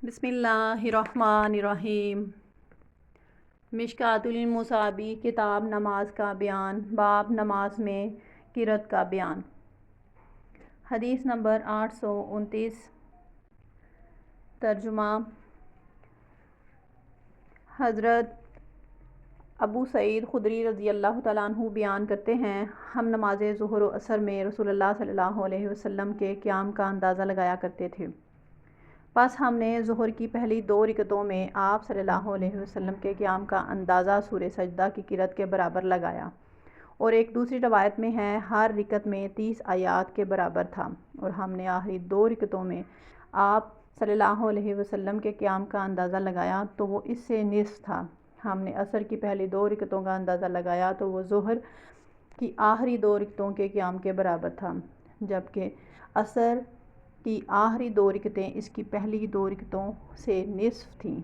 बिस्मिल्लाहिर्रहमानिर्रहीम। मिशकातुल मुसाबी किताब नमाज का बयान, बाब नमाज में किरत का बयान। हदीस नंबर 829। तर्जुमा। हज़रत अबू सईद खुदरी रज़ी अल्लाह तआला अन्हु बयान करते हैं, हम नमाज ज़ुहर व असर में रसूलुल्लाह सल्लल्लाहु अलैहि वसल्लम के क़याम का अंदाज़ा लगाया करते थे। बस हमने ज़ुहर की पहली 2 रकअतों में आप सल्लल्लाहु अलैहि वसल्लम के क़याम का अंदाज़ा सूरह सजदा की किरत के बराबर लगाया, और एक दूसरी रवायत में है हर रकअत में 30 आयात के बराबर था। और हमने आखिरी 2 रकअतों में आप सल्लल्लाहु अलैहि वसल्लम के क़याम का अंदाज़ा लगाया तो वो इससे निस्फ़ था। हमने असर की पहली 2 रकअतों का अंदाज़ा लगाया तो वो ज़ुहर की आखिरी 2 रकअतों के क़याम के बराबर था, जबकि असर की आखिरी 2 रकअतें इसकी पहली 2 रकअतों से निस्फ़ थीं।